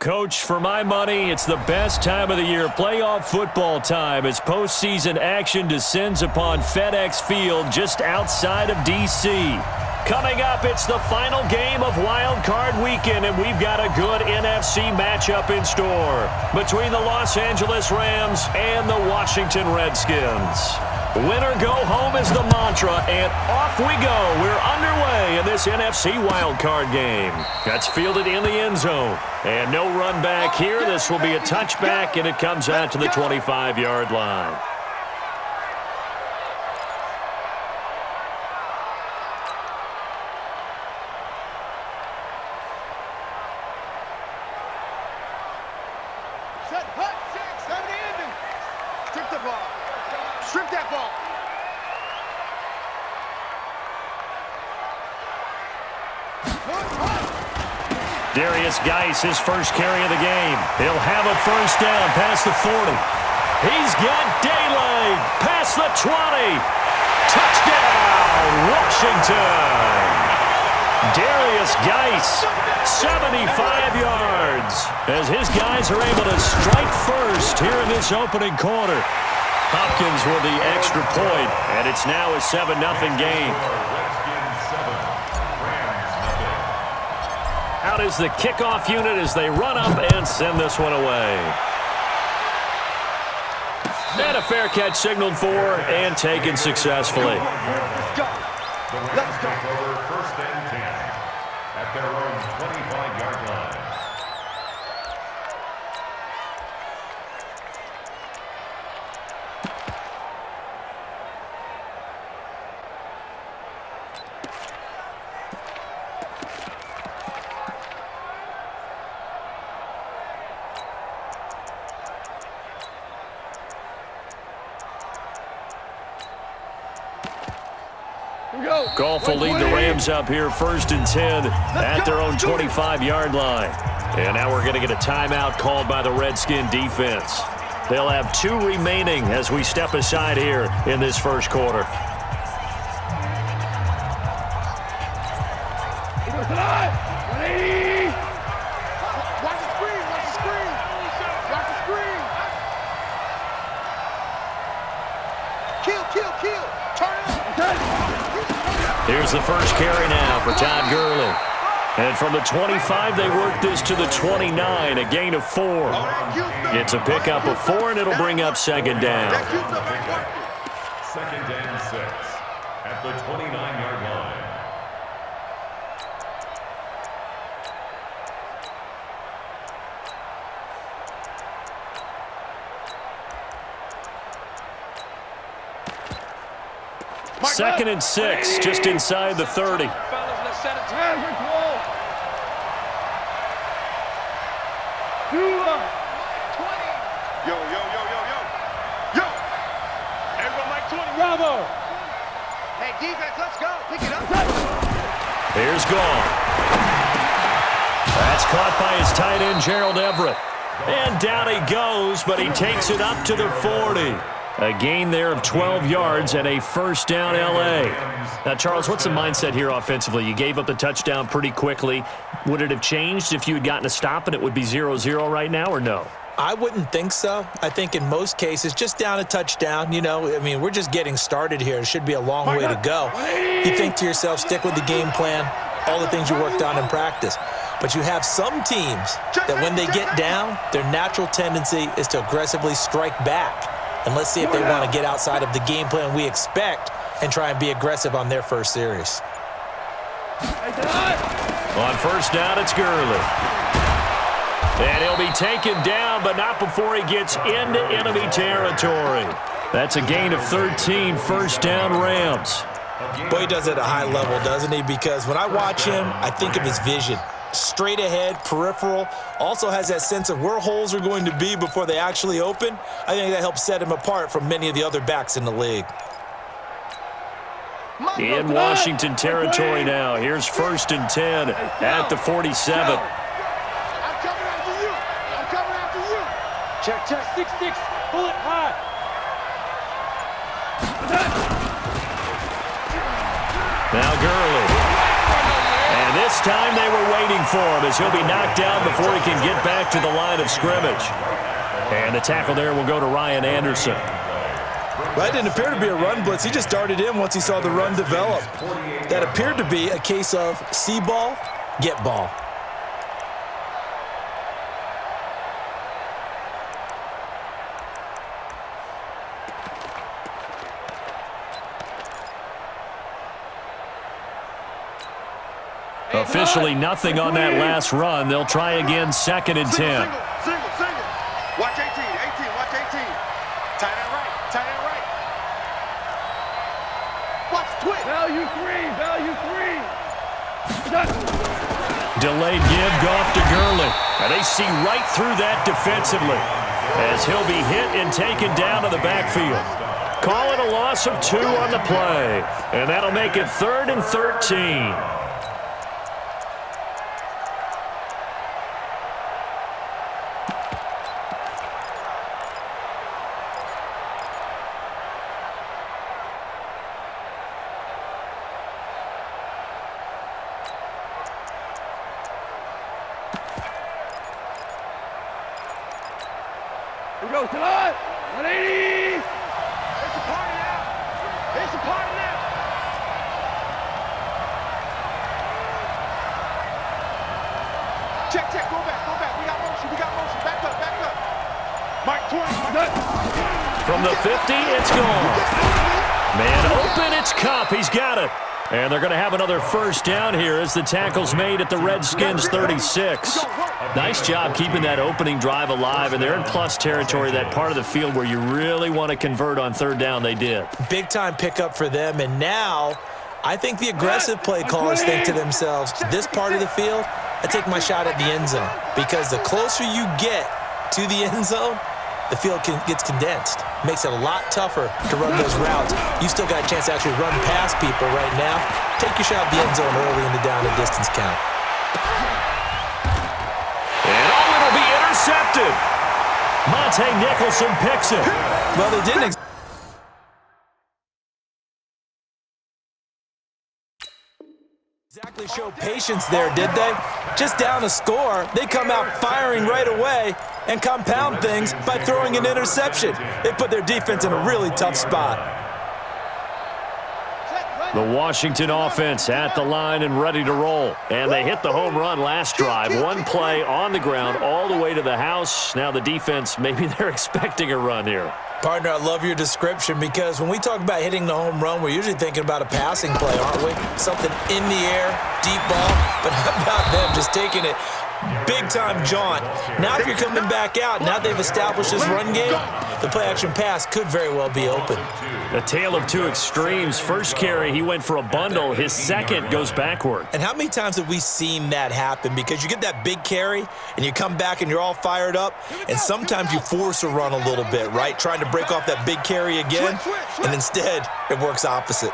Coach, for my money, it's the best time of the year, playoff football time, as postseason action descends upon FedEx Field just outside of D.C. Coming up, it's the final game of Wildcard Weekend, and we've got a good NFC matchup in store between the Los Angeles Rams and the Washington Redskins. Winner go home is the mantra, and off we go. We're underway in this NFC wildcard game. That's fielded in the end zone. And no run back here. This will be a touchback, and it comes out to the 25-yard line. Set, hut, 6, 7, ending. Strip the ball. Strip that ball. Darius Geis, his first carry of the game. He'll have a first down past the 40. He's got daylight past the 20. Touchdown, Washington. Darius Geis, 75 yards, as his guys are able to strike first here in this opening quarter. Hopkins with the extra point, and it's now a 7-0 game. Out is the kickoff unit as they run up and send this one away. And a fair catch signaled for and taken successfully. Let's go. Let's go. First and 10 at their own 25-yard line. Goff will lead the Rams up here first and 10 at their own 25-yard line. And now we're going to get a timeout called by the Redskin defense. They'll have 2 remaining as we step aside here in this first quarter. Watch the screen. Watch the screen. Watch the screen. Kill. Turn it. Here's the first carry now for Todd Gurley. And from the 25, they work this to the 29, a gain of 4. It's a pickup of 4, and it'll bring up second down. Second and 6 at the 29-yard line. Second and 6, just inside the 30. Yo. Everyone like 20. Bravo. Hey, defense, let's go. Pick it up. Here's Goff. That's caught by his tight end, Gerald Everett. And down he goes, but he takes it up to the 40. A gain there of 12 yards and a first down L.A. Now, Charles, what's the mindset here offensively? You gave up the touchdown pretty quickly. Would it have changed if you had gotten a stop and it would be 0-0 right now, or no? I wouldn't think so. I think in most cases, just down a touchdown, we're just getting started here. It should be a long way to go. You think to yourself, stick with the game plan, all the things you worked on in practice. But you have some teams that when they get down, their natural tendency is to aggressively strike back. And let's see if they want to get outside of the game plan we expect and try and be aggressive on their first series. On first down, it's Gurley. And he'll be taken down, but not before he gets into enemy territory. That's a gain of 13, first down Rams. Boy, he does it at a high level, doesn't he? Because when I watch him, I think of his vision. Straight ahead, peripheral, also has that sense of where holes are going to be before they actually open. I think that helps set him apart from many of the other backs in the league. In Washington territory now. Here's first and 10 at the 47. I'm coming after you. Check, 6-6, pull it high. Now Gurley. And this It's time they were waiting for him, as he'll be knocked down before he can get back to the line of scrimmage. And the tackle there will go to Ryan Anderson. That didn't appear to be a run blitz. He just darted in once he saw the run develop. That appeared to be a case of see ball, get ball. Officially nothing on that last run. They'll try again, 2nd and 10. Single. Watch 18, watch 18. Tight end right. Watch twitch. Value three. Delayed give, Goff to Gurley. And they see right through that defensively, as he'll be hit and taken down to the backfield. Call it a loss of 2 on the play. And that'll make it 3rd and 13. We go to line. 180. It's a party now. Check. Go back. We got motion. Back up. Mike 20. From the 50, it's gone. Man open, it's Cup. He's got it. And they're going to have another first down here as the tackle's made at the Redskins 36. Nice job keeping that opening drive alive, and they're in plus territory, that part of the field where you really want to convert on 3rd down. They did. Big-time pickup for them, and now I think the aggressive play callers think to themselves, this part of the field, I take my shot at the end zone, because the closer you get to the end zone, the field gets condensed. Makes it a lot tougher to run those routes. You still got a chance to actually run past people right now. Take your shot at the end zone early in the down and distance count. And it'll be intercepted. Monte Nicholson picks it. Well, they didn't exactly show patience there, did they? Just down a score, they come out firing right away and compound things by throwing an interception. They put their defense in a really tough spot. The Washington offense at the line and ready to roll. And they hit the home run last drive. One play on the ground all the way to the house. Now the defense, maybe they're expecting a run here. Partner, I love your description, because when we talk about hitting the home run, we're usually thinking about a passing play, aren't we? Something in the air, deep ball. But how about them just taking it big-time jaunt? Now if you're coming back out, now they've established this run game, the play-action pass could very well be open. A tale of two extremes. First carry, he went for a bundle. His second goes backward. And how many times have we seen that happen? Because you get that big carry, and you come back and you're all fired up, and sometimes you force a run a little bit, right? Trying to break off that big carry again, and instead it works opposite.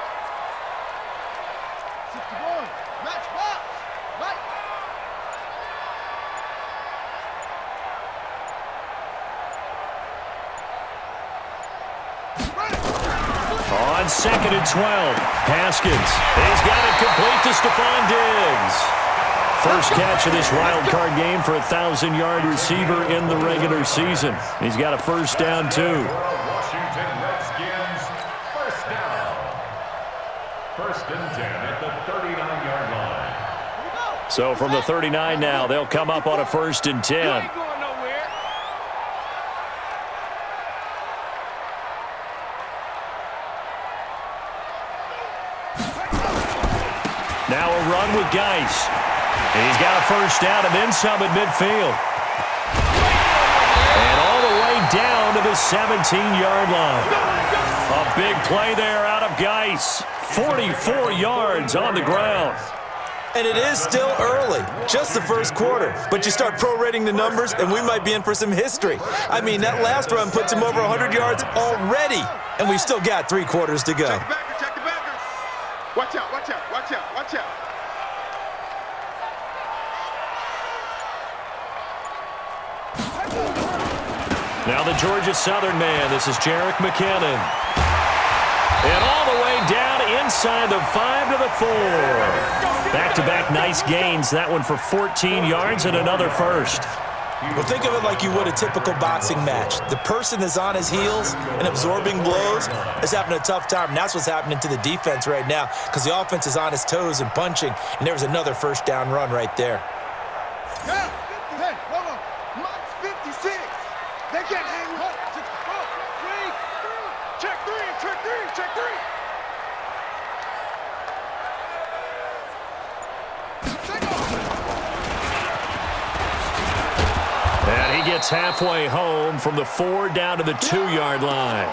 On 2nd and 12, Haskins. He's got it complete to Stephon Diggs. First catch of this wild card game for a 1,000-yard receiver in the regular season. He's got a first down, too. Washington Redskins, first down. 1st and 10 at the 39-yard line. So from the 39 now, they'll come up on a 1st and 10. Now a run with Geis. And he's got a first down and then some at midfield. And all the way down to the 17-yard line. A big play there out of Geis. 44 yards on the ground. And it is still early, just the first quarter. But you start prorating the numbers, and we might be in for some history. I mean, that last run puts him over 100 yards already, and we've still got 3 quarters to go. Check the backers. Watch out. Now the Georgia Southern man. This is Jerick McKinnon. And all the way down inside the 5 to the 4. Back-to-back nice gains. That one for 14 yards and another first. Well, think of it like you would a typical boxing match. The person that's on his heels and absorbing blows is having a tough time, and that's what's happening to the defense right now because the offense is on his toes and punching, and there was another first down run right there. Hey, hold on. Mike's 56. They can't hang with us. Check three, check three, check three. And he gets halfway home from the 4 down to the 2-yard line.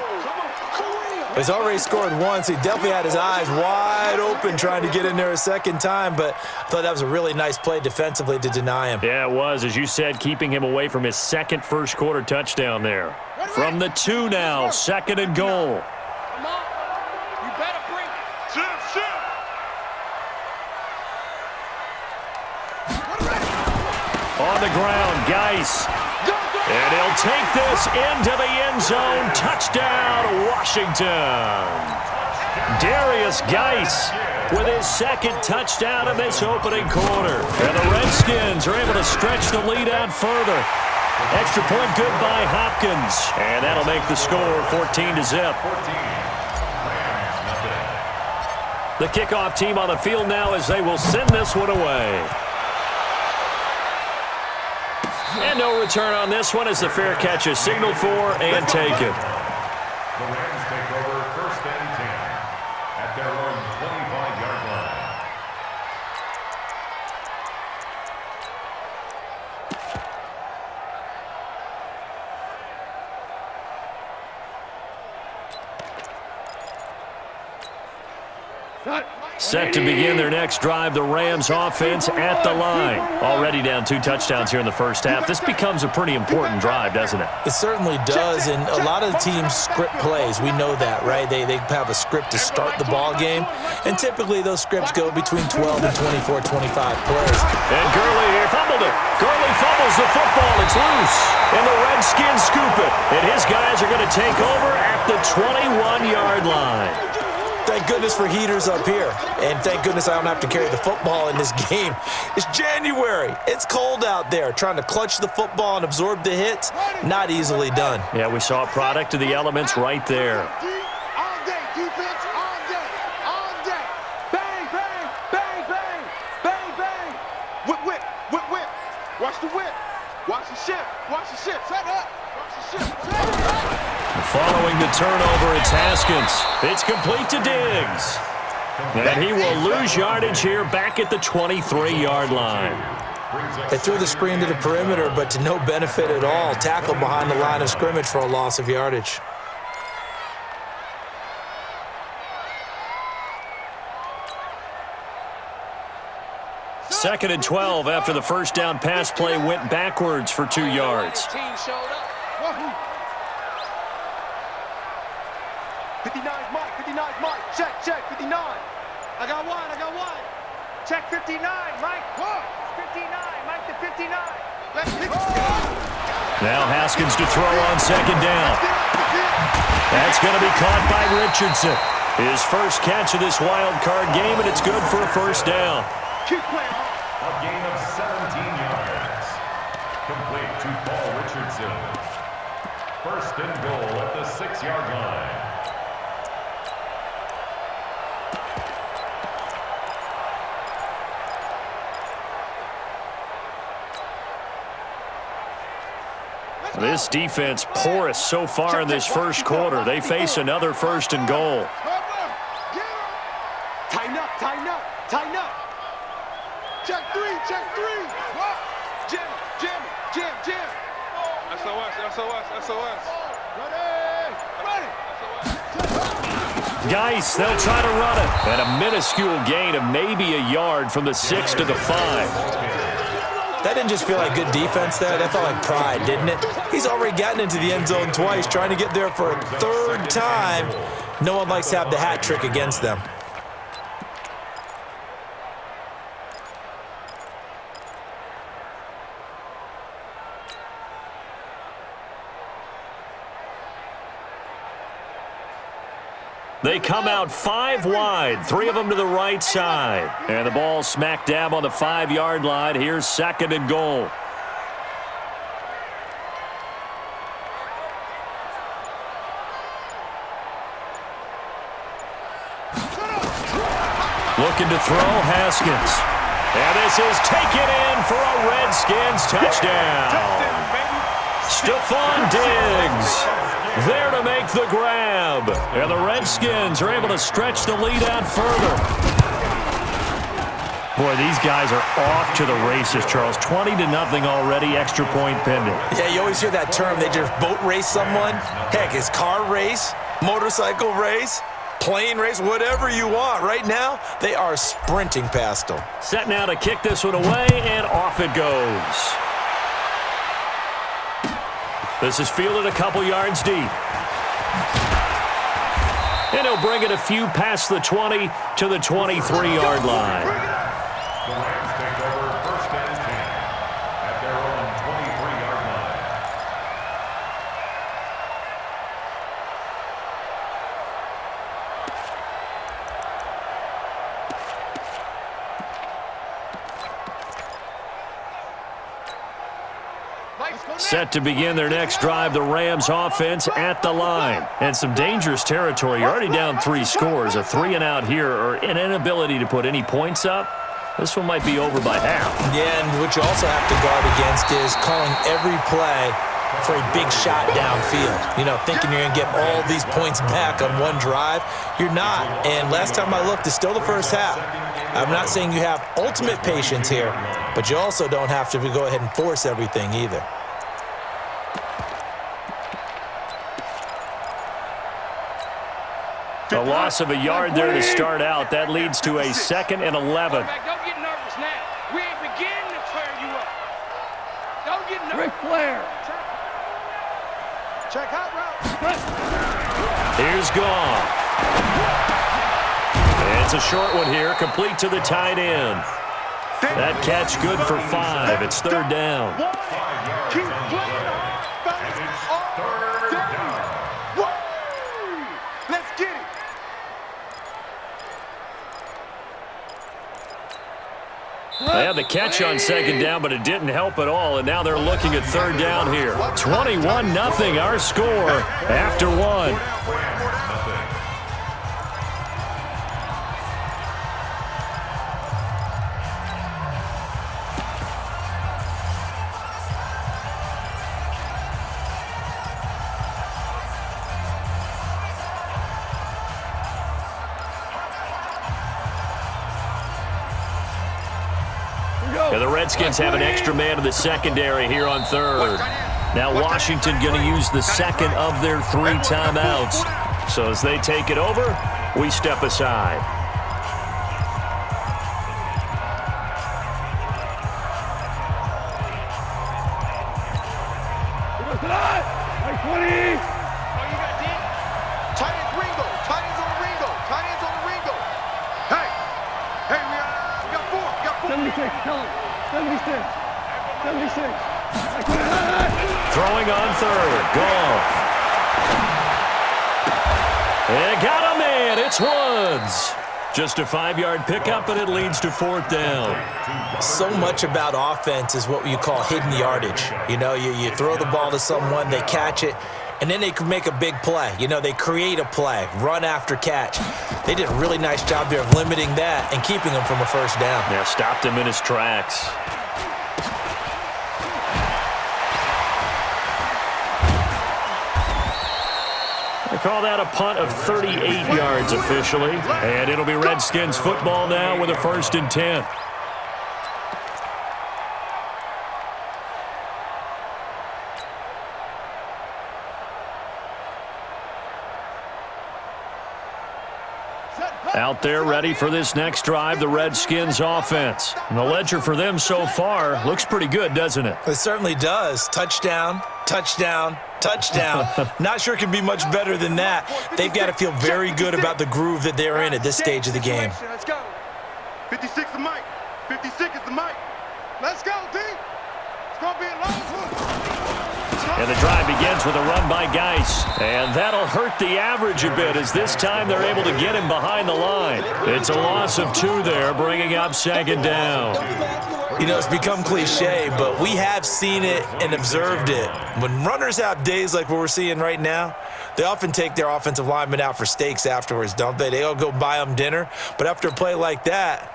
He's already scored once. He definitely had his eyes wide open trying to get in there a second time, but I thought that was a really nice play defensively to deny him. Yeah, it was, as you said, keeping him away from his second first-quarter touchdown there. From the 2 now, 2nd and goal. Come on. You better bring it. Shift. On the ground, Geis. And he'll take this into the end zone. Touchdown, Washington. Darius Geis with his second touchdown in this opening quarter. And the Redskins are able to stretch the lead out further. Extra point good by Hopkins. And that'll make the score 14-0. The kickoff team on the field now as they will send this one away. And no return on this one as the fair catch is signaled for and taken. The Rams take over 1st and 10 at their own 25-yard line. Set to begin their next drive, the Rams offense at the line. Already down 2 touchdowns here in the first half. This becomes a pretty important drive, doesn't it? It certainly does, and a lot of the teams script plays. We know that, right? They have a script to start the ball game, and typically those scripts go between 12 and 24, 25 plays. And Gurley here fumbled it. Gurley fumbles the football. It's loose. And the Redskins scoop it. And his guys are going to take over at the 21-yard line. Thank goodness for heaters up here. And thank goodness I don't have to carry the football in this game. It's January. It's cold out there. Trying to clutch the football and absorb the hits, not easily done. Yeah, we saw a product of the elements right there. All day, defense, all day, all day. Bang, bang, bang, bang, bang, bang. Whip, whip, whip, whip. Watch the whip. Watch the shift. Watch the shift. Set up. Watch the shift. Set up. Following the turnover, it's Haskins. It's complete to Diggs. And he will lose yardage here back at the 23-yard line. They threw the screen to the perimeter, but to no benefit at all. Tackle behind the line of scrimmage for a loss of yardage. Second and 12 after the first down pass play went backwards for 2 yards. Team showed up. 59 Mike, 59 Mike. Check, 59. I got one. Check 59, Mike. 59, Mike to 59. Let's hit. Now Haskins to throw on second down. That's going to be caught by Richardson. His first catch of this wild card game, and it's good for a first down. Keep playing. A gain of 17 yards. Complete to Paul Richardson. 1st and goal at the 6-yard line. This defense porous so far in this first quarter. They face another 1st and goal. Tighten up. Check three. Jim. SOS. Ready. Geis, they'll try to run it. And a minuscule gain of maybe a yard from the 6 to the 5. That didn't just feel like good defense there. That felt like pride, didn't it? He's already gotten into the end zone twice, trying to get there for a 3rd time. No one likes to have the hat trick against them. They come out 5 wide, 3 of them to the right side. And the ball smack dab on the 5-yard line. Here's 2nd and goal. Looking to throw, Haskins. And this is taken in for a Redskins touchdown. Stephon Diggs there to make the grab. And the Redskins are able to stretch the lead out further. Boy, these guys are off to the races, Charles. 20-0 already, extra point pending. Yeah, you always hear that term. They just boat race someone. Heck, it's car race, motorcycle race, plane race, whatever you want. Right now, they are sprinting past them. Set now to kick this one away, and off it goes. This is fielded a couple yards deep. And he'll bring it a few past the 20 to the 23-yard line. The Rams take over 1st and 10 at their own 23-yard line. Set to begin their next drive, the Rams offense at the line. And some dangerous territory. You're already down 3 scores. A 3-and-out here, or an inability to put any points up. This one might be over by half. Yeah, and what you also have to guard against is calling every play for a big shot downfield. You know, thinking you're going to get all these points back on one drive. You're not. And last time I looked, it's still the first half. I'm not saying you have ultimate patience here, but you also don't have to go ahead and force everything either. A loss of a yard there to start out. That leads to a 2nd and 11. Don't get nervous now. We ain't beginning to tear you up. Don't get nervous. Ric Flair. Check out route. Here's Goff. It's a short one here, complete to the tight end. That catch good for 5. It's 3rd down. Keep playing offense all day. Woo! Let's get it. They had the catch on 2nd down, but it didn't help at all, and now they're looking at 3rd down here. 21-0, our score after 1. And the Redskins have an extra man in the secondary here on 3rd. Now Washington going to use the 2nd of their 3 timeouts. So as they take it over, we step aside. Throwing on 3rd, Goff. And got him in, it's Woods. Just a 5-yard pickup, and it leads to 4th down. So much about offense is what you call hidden yardage. You know, you throw the ball to someone, they catch it, and then they can make a big play. You know, they create a play, run after catch. They did a really nice job there of limiting that and keeping him from a 1st down. Yeah, stopped him in his tracks. They call that a punt of 38 yards officially. And it'll be Redskins football now with a 1st and 10. Out there ready for this next drive, the Redskins offense. And the ledger for them so far looks pretty good, doesn't it? It certainly does. Touchdown, touchdown, touchdown. Not sure it can be much better than that. They've got to feel very good about the groove that they're in at this stage of the game. Let's go. 56 the mic. 56 is the mic. Let's go, D. It's going to be a long one. And the drive begins with a run by Geis. And that'll hurt the average a bit as this time they're able to get him behind the line. It's a loss of 2 there, bringing up second down. You know, it's become cliche, but we have seen it and observed it. When runners have days like what we're seeing right now, they often take their offensive linemen out for steaks afterwards, don't they? They all go buy them dinner. But after a play like that,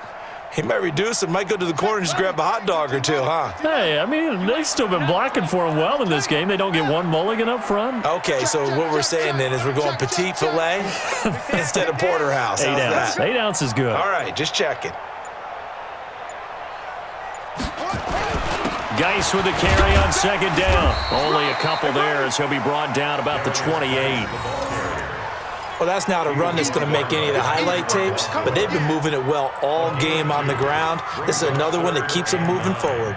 he might reduce and might go to the corner and just grab a hot dog or two, huh? Hey, I mean, they've still been blocking for him well in this game. They don't get one mulligan up front. Okay, so what we're saying then is we're going petite filet instead of porterhouse. 8 ounce. 8 ounce is good. All right, just checking. Geis with the carry on second down. Only a couple there as he'll be brought down about the 28. Well, that's not a run that's going to make any of the highlight tapes, but they've been moving it well all game on the ground. This is another one that keeps them moving forward.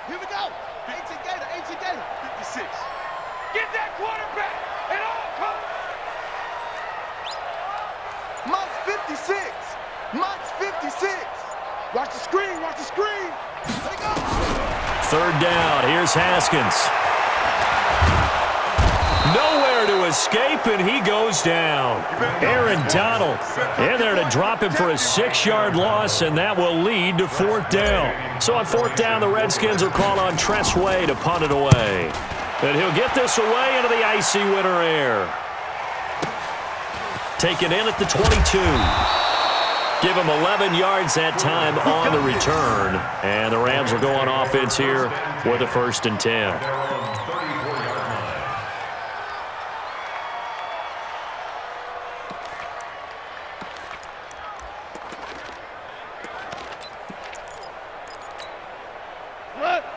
Here we go. 18 Gator. 56. Get that quarterback and all come. Mott's 56. Mott's 56. Watch the screen. Let it go. Third down. Here's Haskins. Nowhere to escape, and he goes down. Aaron Donald in there to drop him for a 6-yard loss, and that will lead to 4th down. So on 4th down, the Redskins will call on Tress Way to punt it away. And he'll get this away into the icy winter air. Taken in at the 22. Give him 11 yards that time on the return. And the Rams will go on offense here with a 1st and 10.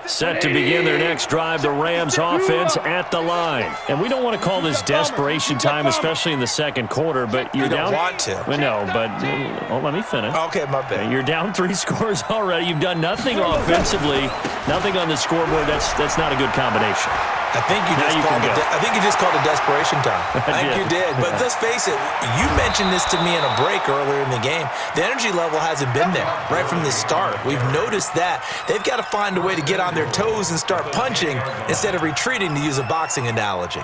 Set to begin their next drive, the Rams offense at the line. And we don't want to call this desperation time, especially in the second quarter, but you're down. You don't want to. Well, no, but let me finish. Okay, my bad. You're down 3 scores already. You've done nothing offensively, nothing on the scoreboard. That's not a good combination. I think you just called it desperation time. I think you did. But let's face it, you mentioned this to me in a break earlier in the game. The energy level hasn't been there right from the start. We've noticed that. They've got to find a way to get on their toes and start punching instead of retreating, to use a boxing analogy.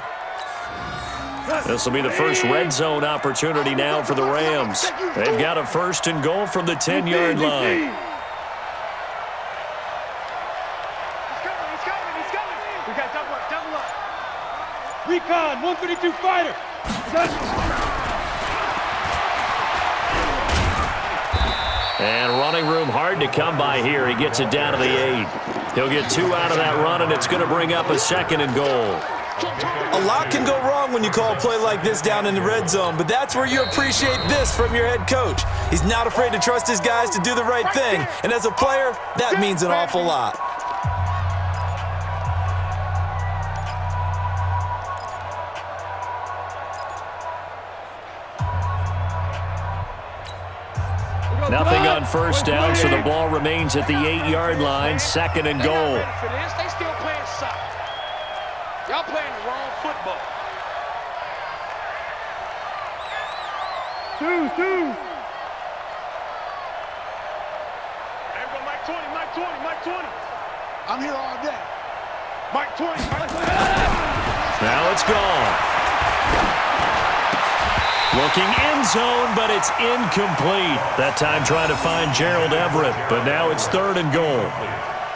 This will be the first red zone opportunity now for the Rams. They've got a 1st and goal from the 10-yard line. Recon, 132 fighter. And running room hard to come by here. He gets it down to the 8. He'll get 2 out of that run, and it's going to bring up a 2nd and goal. A lot can go wrong when you call a play like this down in the red zone, but that's where you appreciate this from your head coach. He's not afraid to trust his guys to do the right thing, and as a player, that means an awful lot. Nothing on 1st down, so the ball remains at the 8-yard line, 2nd and goal. For this, they still playing soccer. Y'all playing the wrong football. Two. There go Mike 20. I'm here all day. Mike 20. Now it's gone. Looking end zone, but it's incomplete. That time trying to find Gerald Everett, but now it's 3rd and goal.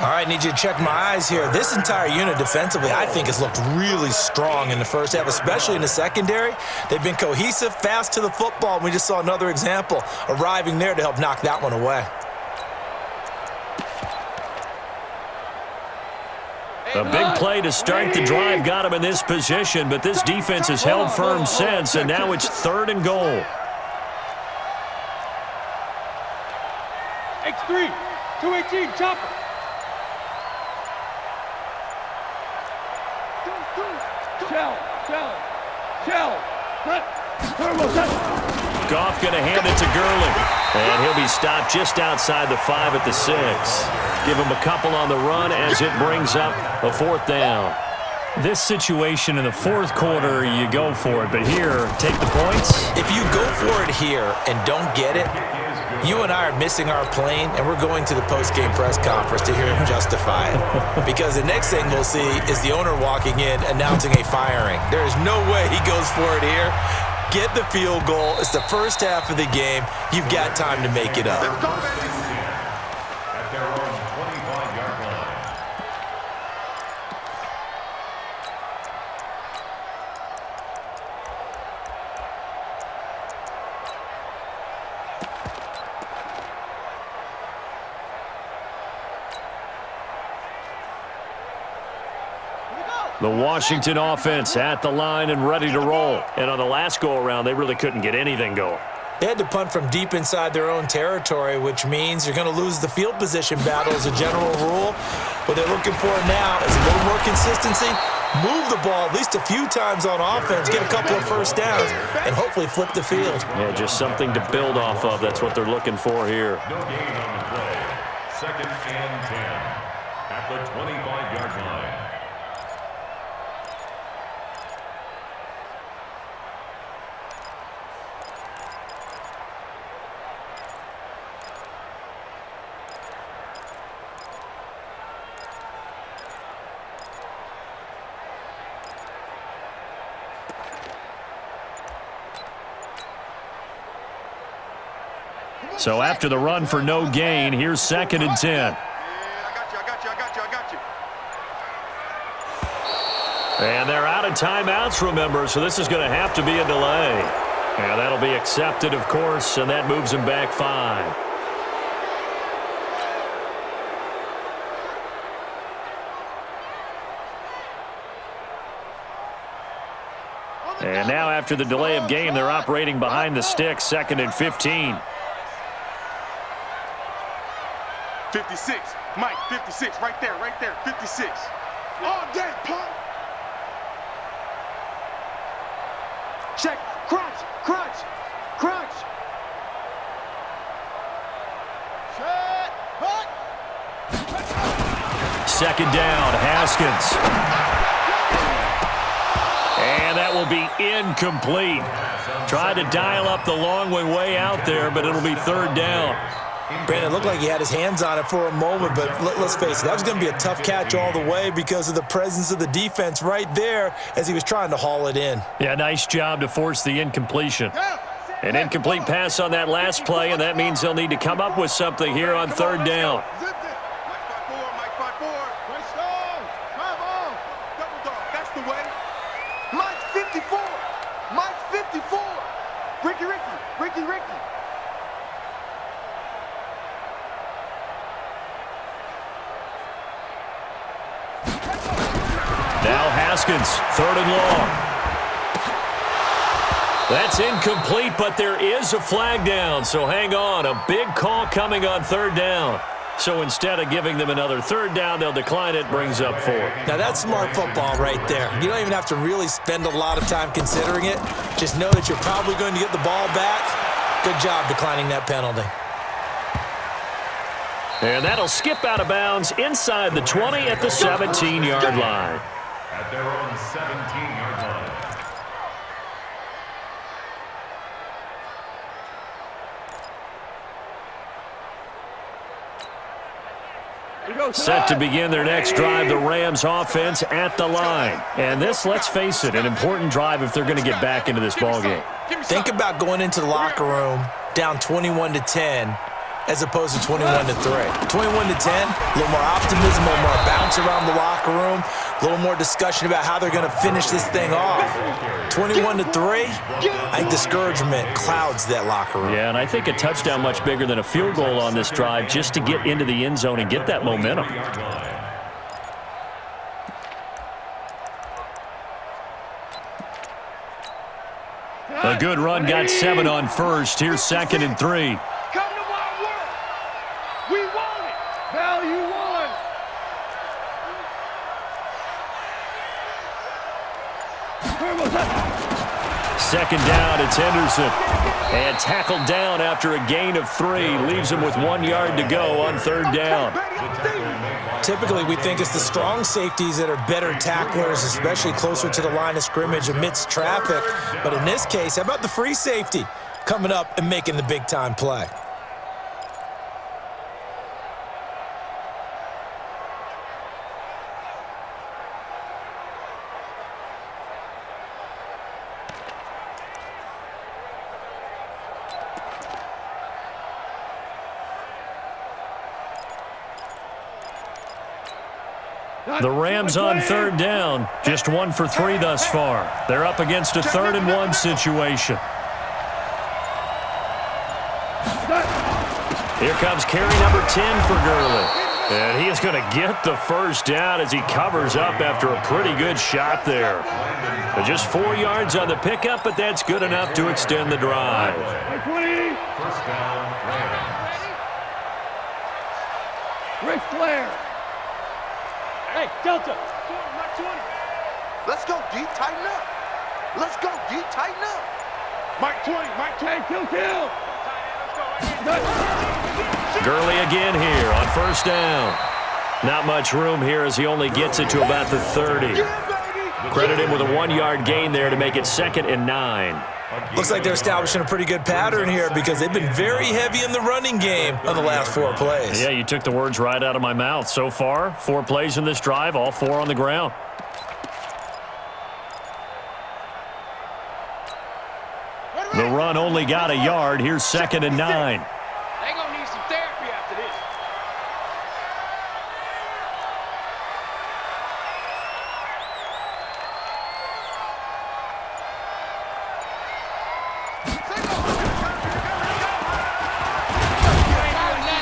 All right, need you to check my eyes here. This entire unit defensively, I think, has looked really strong in the first half, especially in the secondary. They've been cohesive, fast to the football, and we just saw another example arriving there to help knock that one away. A big play to start the drive got him in this position, but this defense has held firm since, and now it's 3rd and goal. X3, 218, chopper. Shell. Goff going to hand it to Gurley. And he'll be stopped just outside the 5 at the 6. Give him a couple on the run as it brings up a 4th down. This situation in the 4th quarter, you go for it. But here, take the points. If you go for it here and don't get it, you and I are missing our plane, and we're going to the post-game press conference to hear him justify it. Because the next thing we'll see is the owner walking in announcing a firing. There is no way he goes for it here. Get the field goal. It's the first half of the game. You've got time to make it up. At their own 25-yard line. The Washington offense at the line and ready to roll. And on the last go-around, they really couldn't get anything going. They had to punt from deep inside their own territory, which means you're going to lose the field position battle as a general rule. What they're looking for now is a little more consistency, move the ball at least a few times on offense, get a couple of first downs, and hopefully flip the field. Yeah, just something to build off of. That's what they're looking for here. No gain on the play. 2nd and 10 at the 25-yard line. So after the run for no gain, here's 2nd and 10. I got you. And they're out of timeouts, remember, so this is going to have to be a delay. And that'll be accepted, of course, and that moves them back 5. And now after the delay of game, they're operating behind the sticks, 2nd and 15. 56. Mike, 56. Right there. 56. All day, punk. Check. Crunch. Shut. Hut. 2nd down, Haskins. And that will be incomplete. Tried to dial up the long way out there, but it'll be 3rd down. Brandon, it looked like he had his hands on it for a moment, but let's face it, that was going to be a tough catch all the way because of the presence of the defense right there as he was trying to haul it in. Yeah, nice job to force the incompletion. An incomplete pass on that last play, and that means they'll need to come up with something here on 3rd down. Mike 5-4. Come on. Double dog. That's the way. Mike 54. Ricky. Now Haskins, 3rd and long. That's incomplete, but there is a flag down, so hang on. A big call coming on 3rd down. So instead of giving them another 3rd down, they'll decline it, brings up 4. Now that's smart football right there. You don't even have to really spend a lot of time considering it. Just know that you're probably going to get the ball back. Good job declining that penalty. And that'll skip out of bounds inside the 20 at the 17-yard line. At their own 17-yard line. Set to begin their next drive, the Rams offense at the line. And this, let's face it, an important drive if they're going to get back into this ballgame. Think about going into the locker room down 21-10 as opposed to 21-3. 21-10, a little more optimism, a little more bounce around the locker room, a little more discussion about how they're going to finish this thing off. 21-3, I think discouragement clouds that locker room. Yeah, and I think a touchdown much bigger than a field goal on this drive just to get into the end zone and get that momentum. A good run, got 7 on first. Here's 2nd and 3. Come to my work. We want it. Hell, you won. second down. It's Henderson. And tackled down after a gain of 3. Leaves him with 1 yard to go on third down. Typically, we think it's the strong safeties that are better tacklers, especially closer to the line of scrimmage amidst traffic. But in this case, how about the free safety coming up and making the big-time play? The Rams on third down, just 1 for 3 thus far. They're up against a 3rd and 1 situation. Here comes carry number 10 for Gurley. And he is going to get the first down as he covers up after a pretty good shot there. Just 4 yards on the pickup, but that's good enough to extend the drive. First down, Rams. Ric Flair. Hey, Delta. Let's go, D. Tighten up. Let's go, D. Tighten up. Mike 20. Hey, kill. Gurley again here on first down. Not much room here as he only gets it to about the 30. Credit him with a 1 yard gain there to make it 2nd and 9. Looks like they're establishing a pretty good pattern here because they've been very heavy in the running game on the last 4 plays. Yeah, you took the words right out of my mouth. So far, 4 plays in this drive, all 4 on the ground. The run only got a yard. Here's 2nd and 9. They gonna need some therapy after this.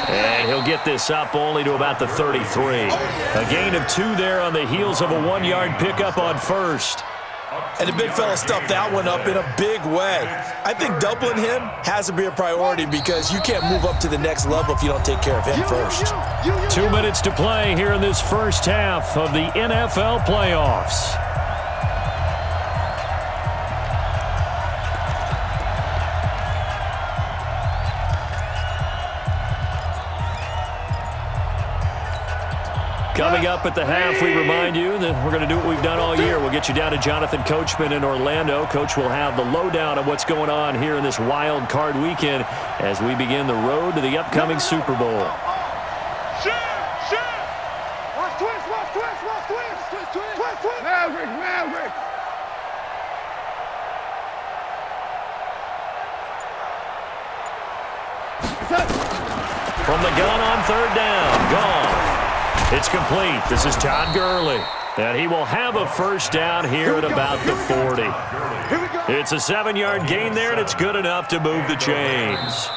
And he'll get this up only to about the 33. A gain of 2 there on the heels of a 1 yard pickup on first. And the big fella stuffed that one up in a big way. I think doubling him has to be a priority because you can't move up to the next level if you don't take care of him first. 2 minutes to play here in this first half of the NFL playoffs. Coming up at the half, we remind you that we're going to do what we've done all year. We'll get you down to Jonathan Coachman in Orlando. Coach will have the lowdown of what's going on here in this wild card weekend as we begin the road to the upcoming Super Bowl. Watch twist. Maverick. From the gun on third down, gone. It's complete. This is Todd Gurley. And he will have a first down here at about the 40. It's a 7 yard gain there, and it's good enough to move the chains.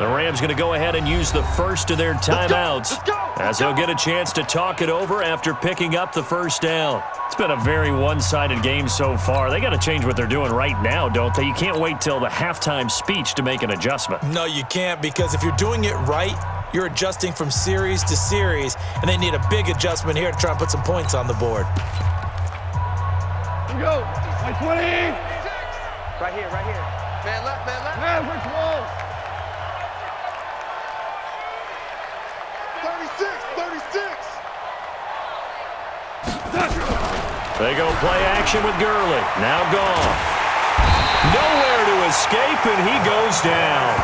The Rams going to go ahead and use the first of their timeouts as they'll get a chance to talk it over after picking up the first down. It's been a very one-sided game so far. They got to change what they're doing right now, don't they? You can't wait till the halftime speech to make an adjustment. No, you can't, because if you're doing it right, you're adjusting from series to series, and they need a big adjustment here to try and put some points on the board. Here we go. Mike 20. Right here. Man left. Maverick wall. 36. They go play action with Gurley. Now gone. Nowhere to escape, and he goes down.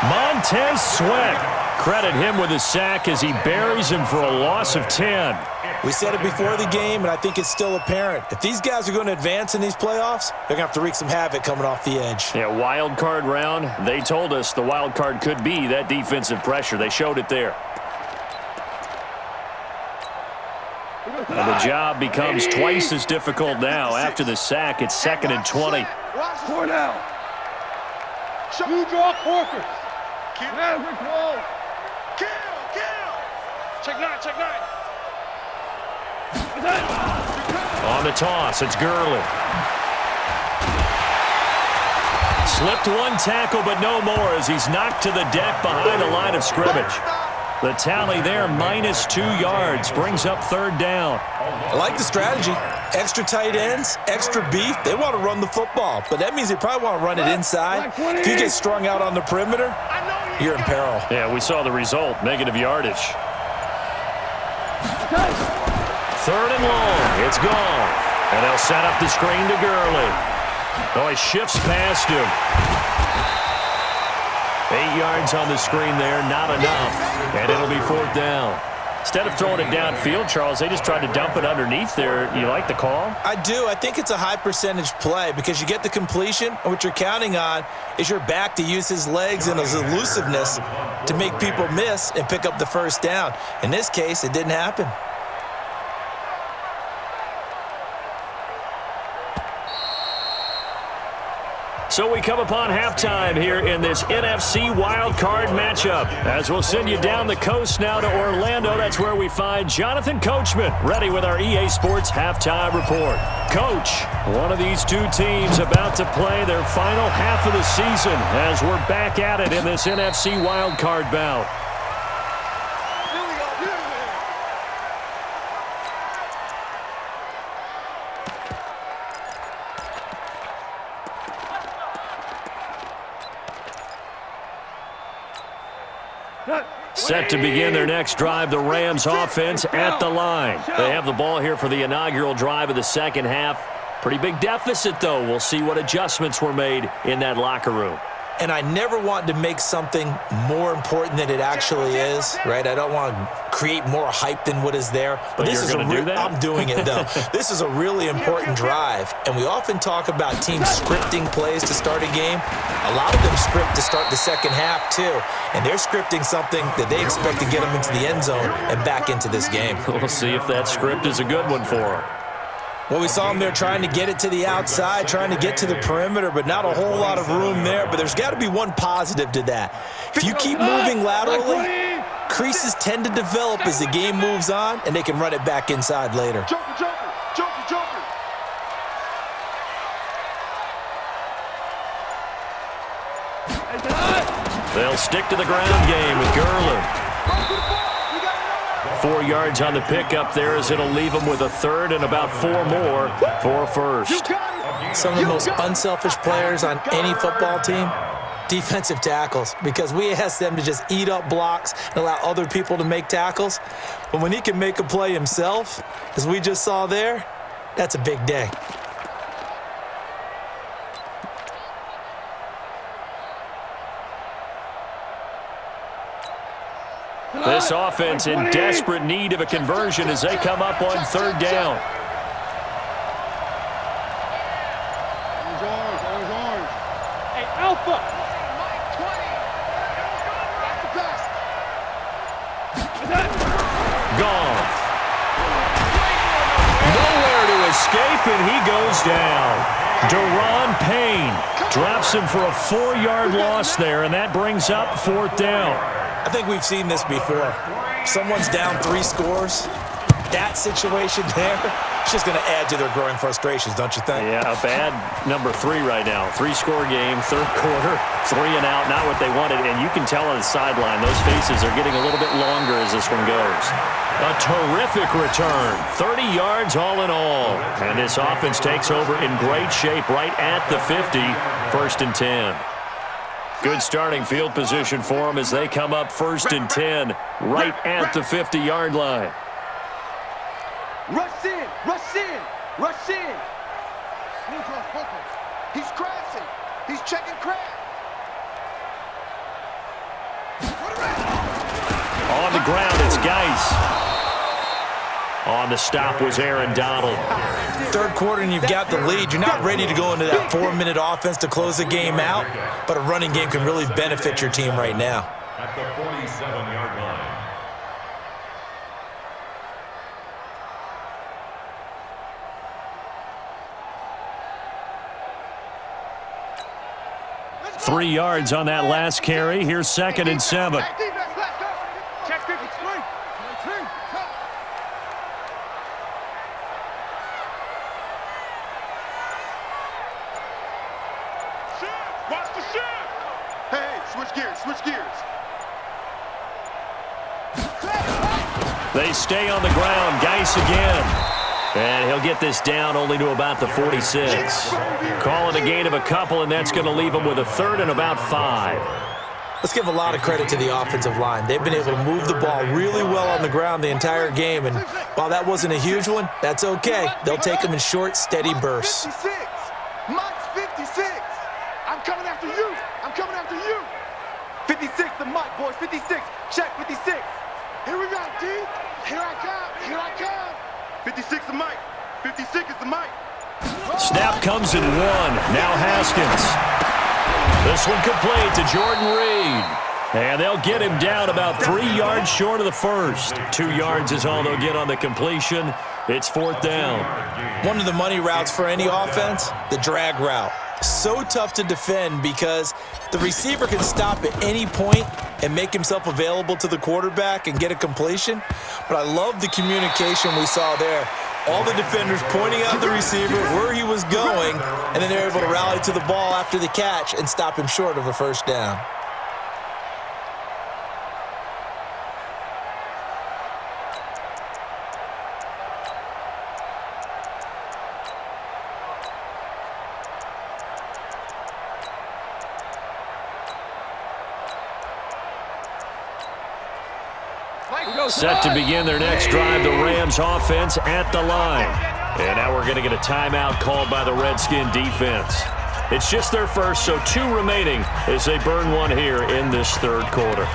Montez Sweat. Credit him with a sack as he buries him for a loss of 10. We said it before the game, and I think it's still apparent. If these guys are going to advance in these playoffs, they're going to have to wreak some havoc coming off the edge. Yeah, wild card round. They told us the wild card could be that defensive pressure. They showed it there. And the job becomes twice as difficult now. After the sack, it's 2nd and 20. Four down. You draw Corker. Maverick wall. Kill. Check nine. On the toss, it's Gurley. Slipped one tackle, but no more as he's knocked to the deck behind the line of scrimmage. The tally there, -2 yards, brings up 3rd down. I like the strategy. Extra tight ends, extra beef. They want to run the football, but that means they probably want to run it inside. If you get strung out on the perimeter, you're in peril. Yeah, we saw the result, negative yardage. 3rd and long, it's gone. And they'll set up the screen to Gurley. Oh, he shifts past him. 8 yards on the screen there, not enough. And it'll be 4th down. Instead of throwing it downfield, Charles, they just tried to dump it underneath there. You like the call? I do. I think it's a high percentage play because you get the completion, and what you're counting on is your back to use his legs and his elusiveness to make people miss and pick up the 1st down. In this case, it didn't happen. So we come upon halftime here in this NFC Wildcard matchup. As we'll send you down the coast now to Orlando, that's where we find Jonathan Coachman ready with our EA Sports Halftime Report. Coach, one of these two teams about to play their final half of the season as we're back at it in this NFC Wildcard bout. Set to begin their next drive, the Rams offense at the line. They have the ball here for the inaugural drive of the 2nd half. Pretty big deficit, though. We'll see what adjustments were made in that locker room. And I never want to make something more important than it actually is, right? I don't want to create more hype than what is there. But this is I'm doing it, though. This is a really important drive. And we often talk about teams scripting plays to start a game. A lot of them script to start the 2nd half, too. And they're scripting something that they expect to get them into the end zone and back into this game. We'll see if that script is a good one for them. Well, we saw them there trying to get it to the outside, trying to get to the perimeter, but not a whole lot of room there. But there's got to be one positive to that. If you keep moving laterally, creases tend to develop as the game moves on, and they can run it back inside later. Joker. They'll stick to the ground game with Gurley. 4 yards on the pickup there as it'll leave them with a 3rd and about 4 more for a 1st. Some of the most unselfish players on any football team, defensive tackles, because we ask them to just eat up blocks and allow other people to make tackles. But when he can make a play himself, as we just saw there, that's a big day. This offense in desperate need of a conversion as they come up on 3rd down. Orange. Hey, Alpha! Goff. Nowhere to escape, and he goes down. Deron Payne drops him for a 4-yard loss there, and that brings up 4th down. I think we've seen this before. Someone's down 3 scores. That situation there, it's just going to add to their growing frustrations, don't you think? Yeah, a bad number 3 right now. 3-score game, 3rd quarter, 3 and out, not what they wanted. And you can tell on the sideline, those faces are getting a little bit longer as this one goes. A terrific return, 30 yards all in all. And this offense takes over in great shape right at the 50, 1st and 10. Good starting field position for them as they come up 1st and 10 right at the 50-yard line. Rush in. He's crashing. He's checking crash. On the ground, it's Geis. On the stop was Aaron Donald. 3rd quarter and you've got the lead. You're not ready to go into that 4-minute offense to close the game out, but a running game can really benefit your team right now. At the 47-yard line. – 3 yards on that last carry. Here's 2nd and 7. Check 53. Watch the shift. Hey, switch gears. They stay on the ground. Geis again. And he'll get this down only to about the 46. Call it a gain of a couple, and that's going to leave him with a third and about 5. Let's give a lot of credit to the offensive line. They've been able to move the ball really well on the ground the entire game, and while that wasn't a huge one, that's okay. They'll take them in short, steady bursts. 56. Mike's 56. I'm coming after you. I'm coming after you. 56 to Mike, boys. 56. Check 56. Here we go, D. Here I come. Here I come. 56 to Mike. 56 is to Mike. Snap comes in 1. Now Haskins. This one complete to Jordan Reed. And they'll get him down about 3 yards short of the first. 2 yards is all they'll get on the completion. It's 4th down. One of the money routes for any offense, the drag route. So tough to defend because the receiver can stop at any point and make himself available to the quarterback and get a completion. But I love the communication we saw there. All the defenders pointing out the receiver where he was going, and then they're able to rally to the ball after the catch and stop him short of a first down. Set to begin their next drive, the Rams offense at the line. And now we're going to get a timeout called by the Redskin defense. It's just their first, so 2 remaining as they burn one here in this third quarter.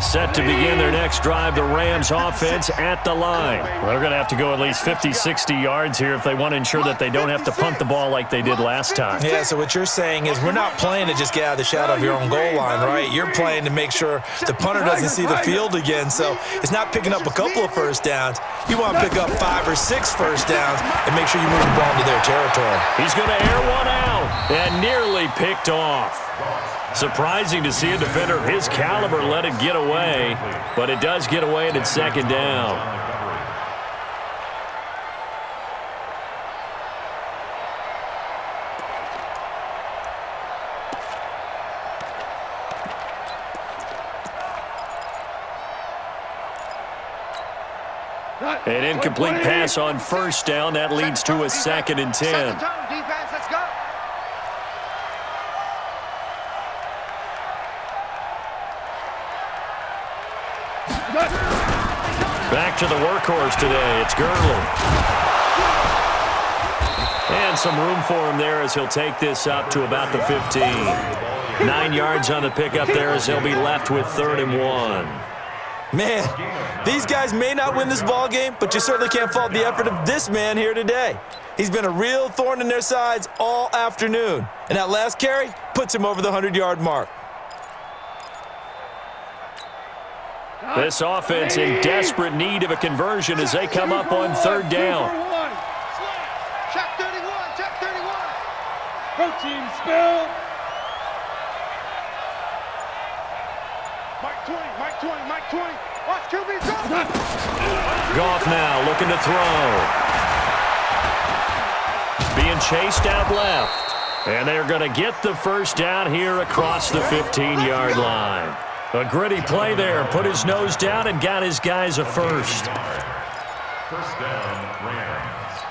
Set to begin their next drive, the Rams offense at the line. They're going to have to go at least 50, 60 yards here if they want to ensure that they don't have to punt the ball like they did last time. Yeah, so what you're saying is we're not playing to just get out of the shadow of your own goal line, right? You're playing to make sure the punter doesn't see the field again. So it's not picking up a couple of first downs. You want to pick up 5 or 6 first downs and make sure you move the ball into their territory. He's going to air one out and nearly picked off. Surprising to see a defender of his caliber let it get away, but it does get away and it's 2nd down. An incomplete pass on first down. That leads to a 2nd and 10. Defense, let's go. Back to the workhorse today. It's Gurley. And some room for him there as he'll take this up to about the 15. 9 yards on the pickup there as they'll be left with 3rd and 1. Man, these guys may not win this ball game, but you certainly can't fault the effort of this man here today. He's been a real thorn in their sides all afternoon. And that last carry puts him over the 100-yard mark. This offense in desperate need of a conversion as they come up on 3rd down. Check 31, check 31. Protein spill. Mike 20, Mike 20, Mike 20. Watch QB jump. Goff now looking to throw. Being chased out left. And they're going to get the first down here across the 15-yard line. A gritty play there. Put his nose down and got his guys a first. First down, Rams.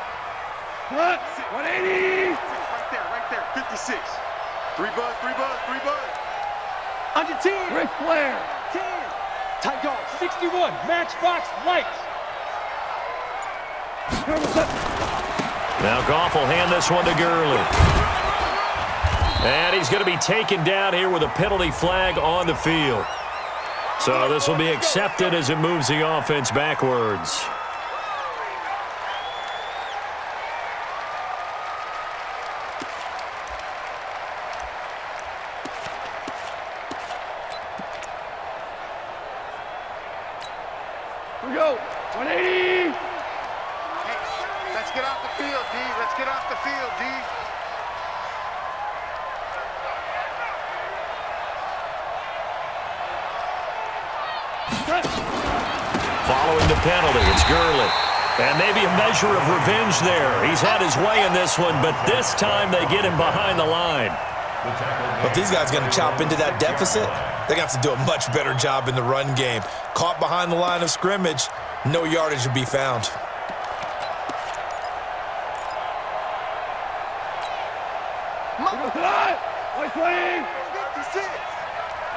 180. Right there, 56. 3 buzz, 3 buzz, 3 buzz. Under 10. Ric Flair. 10. Tight dog. 61. Matchbox lights. Now Goff will hand this one to Gurley. And he's going to be taken down here with a penalty flag on the field. So this will be accepted as it moves the offense backwards. Here we go. 180. Hey, let's get off the field, D. Let's get off the field, D. Following the penalty, it's Gurley. And maybe a measure of revenge there. He's had his way in this one, but this time they get him behind the line. If these guys are going to chop into that deficit, they're going to have to do a much better job in the run game. Caught behind the line of scrimmage, no yardage would be found.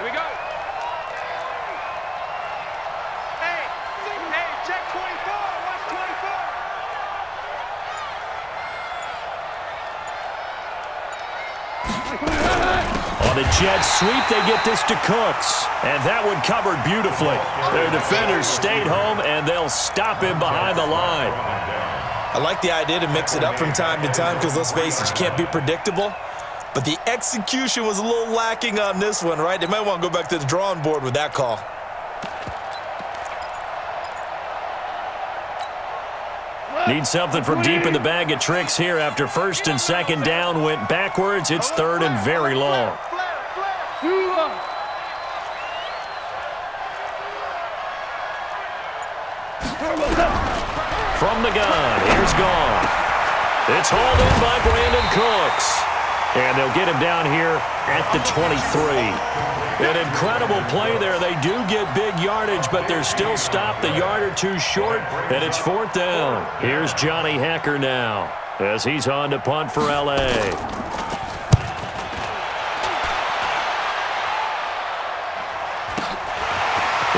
Here we go. Hey, check 24. Watch 24. On a jet sweep, they get this to Cooks. And that one covered beautifully. Their defenders stayed home, and they'll stop him behind the line. I like the idea to mix it up from time to time because, let's face it, you can't be predictable. But the execution was a little lacking on this one, right? They might want to go back to the drawing board with that call. Need something from deep in the bag of tricks here after first and second down went backwards. It's third and very long. From the gun, here's Goff. It's hauled in by Brandon Cooks. And they'll get him down here at the 23. An incredible play there. They do get big yardage, but they're still stopped a yard or two short, and it's fourth down. Here's Johnny Hacker now as he's on to punt for L.A.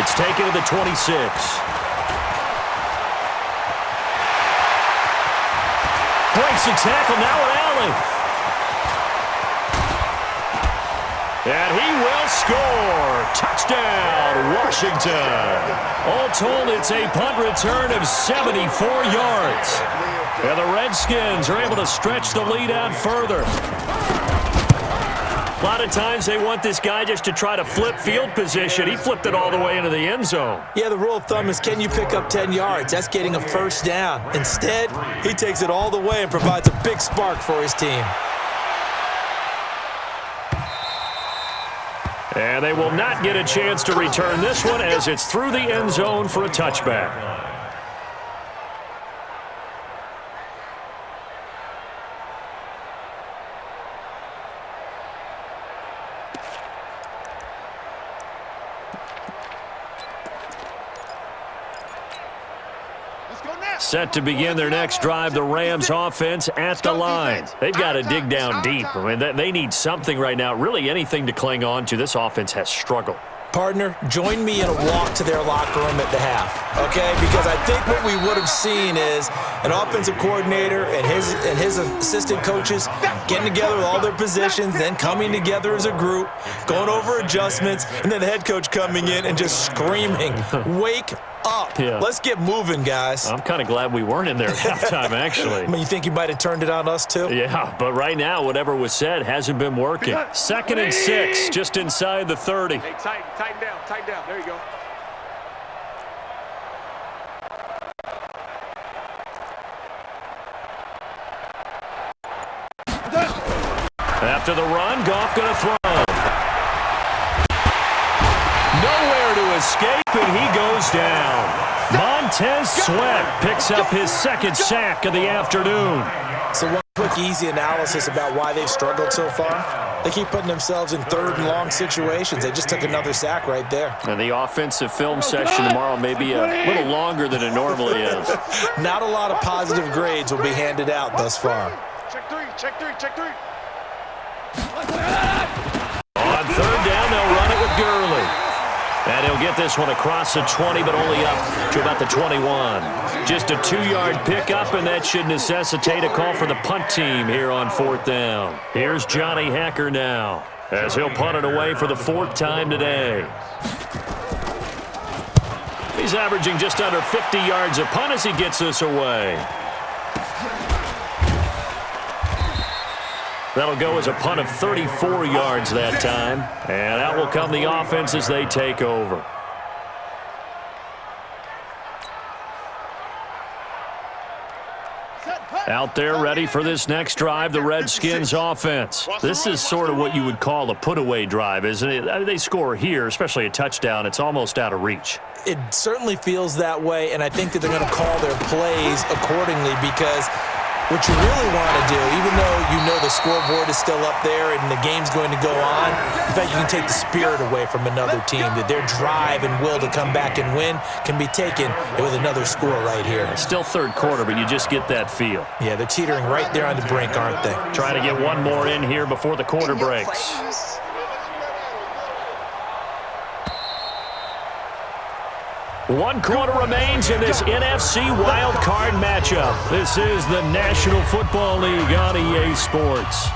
It's taken to the 26. Breaks the tackle, now an alley. And he will score. Touchdown, Washington. All told, it's a punt return of 74 yards. And the Redskins are able to stretch the lead out further. A lot of times they want this guy just to try to flip field position. He flipped it all the way into the end zone. Yeah, the rule of thumb is, can you pick up 10 yards? That's getting a first down. Instead, he takes it all the way and provides a big spark for his team. And they will not get a chance to return this one as it's through the end zone for a touchback. Set to begin their next drive, the Rams offense at the line. They've got to dig down deep. I mean, they need something right now, really anything to cling on to. This offense has struggled. Partner, join me in a walk to their locker room at the half, okay? Because I think what we would have seen is an offensive coordinator and his assistant coaches getting together with all their positions, then coming together as a group, going over adjustments, and then the head coach coming in and just screaming, wake up. Yeah. Let's get moving, guys. I'm kind of glad we weren't in there at halftime, actually. I mean, you think he might have turned it on us, too? Yeah, but right now, whatever was said hasn't been working. 2nd and 6, just inside the 30. Hey, tighten down. There you go. After the run, Goff going to throw. Nowhere to escape, and he goes down. Montez Sweat picks up his second sack of the afternoon. So one quick, easy analysis about why they've struggled so far. They keep putting themselves in third and long situations. They just took another sack right there. And the offensive film session tomorrow may be a little longer than it normally is. Not a lot of positive grades will be handed out thus far. Check three. On third down, they'll run it with Gurley. And he'll get this one across the 20, but only up to about the 21. Just a 2-yard pickup, and that should necessitate a call for the punt team here on 4th down. Here's Johnny Hacker now, as he'll punt it away for the 4th time today. He's averaging just under 50 yards a punt as he gets this away. That'll go as a punt of 34 yards that time. And out will come the offense as they take over. Out there ready for this next drive, the Redskins offense. This is sort of what you would call a put-away drive, isn't it? I mean, they score here, especially a touchdown. It's almost out of reach. It certainly feels that way, and I think that they're going to call their plays accordingly, because what you really want to do, even though you know the scoreboard is still up there and the game's going to go on, in fact, you can take the spirit away from another team, that their drive and will to come back and win can be taken with another score right here. It's still third quarter, but you just get that feel. Yeah, they're teetering right there on the brink, aren't they? Trying to get one more in here before the quarter breaks. One quarter remains in this NFC Wildcard matchup. This is the National Football League on EA Sports.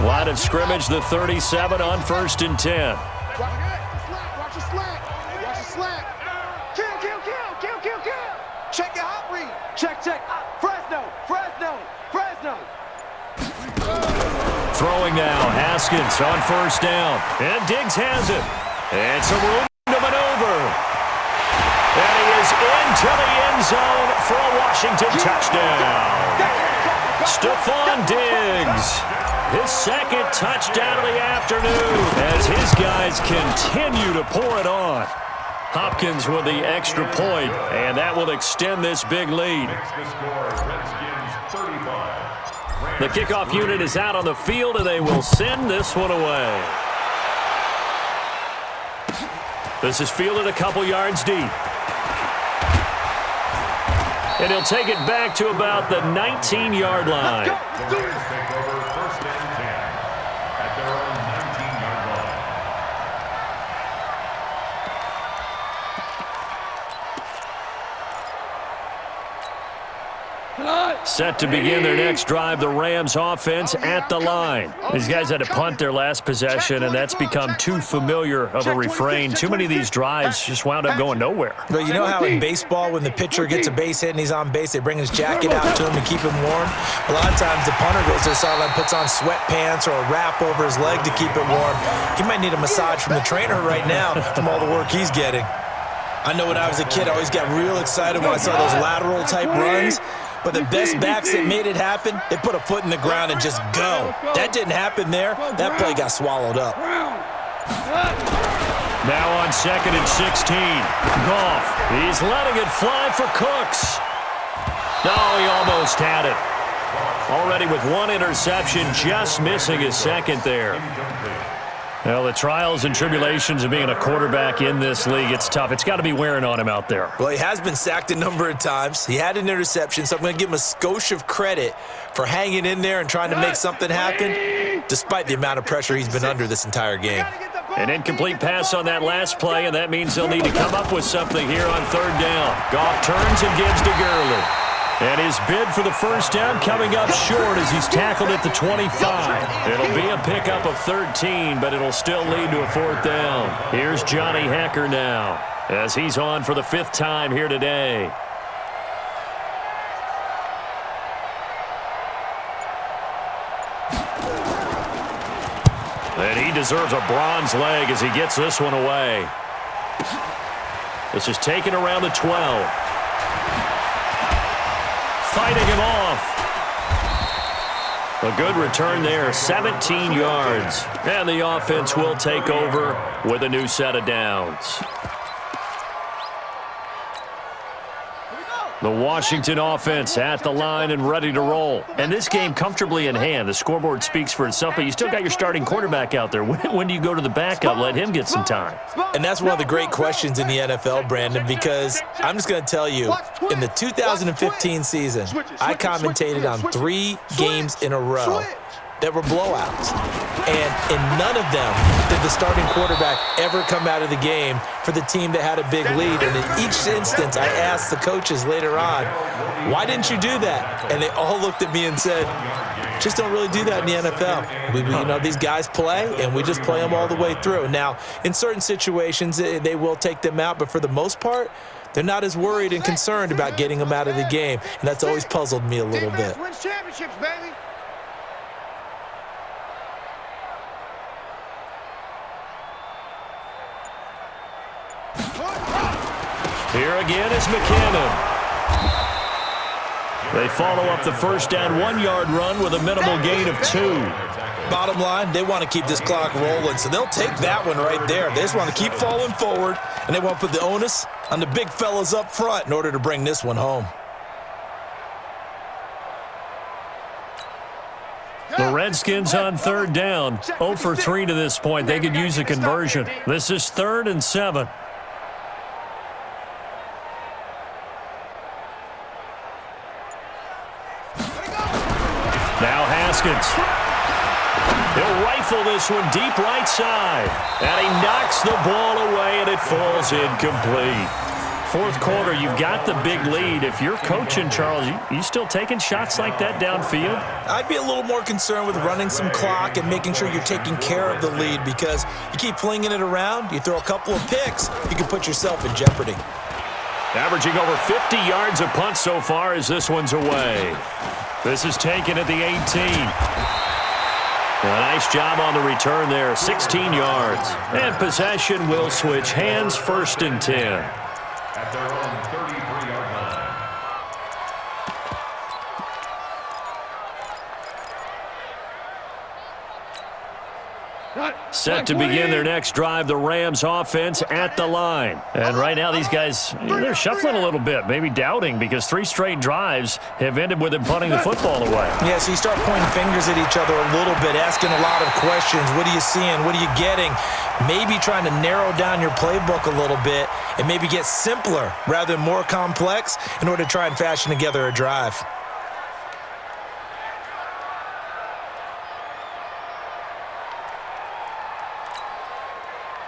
Line of scrimmage, the 37 on 1st and 10. Check your hot read. Check. Fresno. Throwing now, Haskins on 1st down. And Diggs has it. And some room to maneuver. And he is into the end zone for a Washington touchdown. Stephon Diggs, his second touchdown of the afternoon, as his guys continue to pour it on. Hopkins with the extra point, and that will extend this big lead. The kickoff unit is out on the field, and they will send this one away. This is fielded a couple yards deep. And he'll take it back to about the 19-yard line. Set to begin their next drive, the Rams offense at the line. These guys had to punt their last possession, and that's become too familiar of a refrain. Too many of these drives just wound up going nowhere. But you know how in baseball, when the pitcher gets a base hit and he's on base, they bring his jacket out to him to keep him warm? A lot of times the punter goes to the sideline, puts on sweatpants or a wrap over his leg to keep it warm. He might need a massage from the trainer right now from all the work he's getting. I know when I was a kid, I always got real excited when I saw those lateral-type runs. But the best backs that made it happen, they put a foot in the ground and just go. That didn't happen there. That play got swallowed up. Now on 2nd and 16. Goff, he's letting it fly for Cooks. No, he almost had it. Already with one interception, just missing his second there. Well, the trials and tribulations of being a quarterback in this league, it's tough. It's got to be wearing on him out there. Well, he has been sacked a number of times. He had an interception, so I'm going to give him a skosh of credit for hanging in there and trying to make something happen, despite the amount of pressure he's been under this entire game. An incomplete pass on that last play, and that means they'll need to come up with something here on 3rd down. Goff turns and gives to Gurley. And his bid for the first down coming up short as he's tackled at the 25. It'll be a pickup of 13, but it'll still lead to a 4th down. Here's Johnny Hekker now as he's on for the 5th time here today. And he deserves a bronze leg as he gets this one away. This is taken around the 12. Fighting him off. A good return there, 17 yards. And the offense will take over with a new set of downs. The Washington offense at the line and ready to roll. And this game comfortably in hand. The scoreboard speaks for itself, but you still got your starting quarterback out there. When do you go to the backup? Let him get some time. And that's one of the great questions in the NFL, Brandon, because I'm just going to tell you, in the 2015 season, I commentated on 3 games in a row that were blowouts. And in none of them did the starting quarterback ever come out of the game for the team that had a big lead. And in each instance, I asked the coaches later on, why didn't you do that? And they all looked at me and said, just don't really do that in the NFL. These guys play, and we just play them all the way through. Now, in certain situations, they will take them out, but for the most part, They're not as worried and concerned about getting him out of the game, and that's always puzzled me a little bit. Wins championships, baby. Here again is McKinnon. They follow up the first down 1-yard run with a minimal gain of 2. Bottom line, they want to keep this clock rolling, so they'll take that one right there. They just want to keep falling forward, and they want to put the onus on the big fellas up front in order to bring this one home. The Redskins on third down. 0 for 3 to this point. They could use a conversion. This is 3rd and 7. Now Haskins. He'll rifle this one deep right side. And he knocks the ball away, and it falls incomplete. Fourth quarter, you've got the big lead. If you're coaching, Charles, you still taking shots like that downfield? I'd be a little more concerned with running some clock and making sure you're taking care of the lead, because you keep flinging it around, you throw a couple of picks, you can put yourself in jeopardy. Averaging over 50 yards a punt so far as this one's away. This is taken at the 18. A nice job on the return there, 16 yards. And possession will switch hands, 1st and 10. At their own 33-yard line. Set to begin their next drive, the Rams offense at the line. And right now these guys, they're shuffling a little bit, maybe doubting, because 3 straight drives have ended with them punting the football away. Yeah, so you start pointing fingers at each other a little bit, asking a lot of questions. What are you seeing? What are you getting? Maybe trying to narrow down your playbook a little bit and maybe get simpler rather than more complex in order to try and fashion together a drive.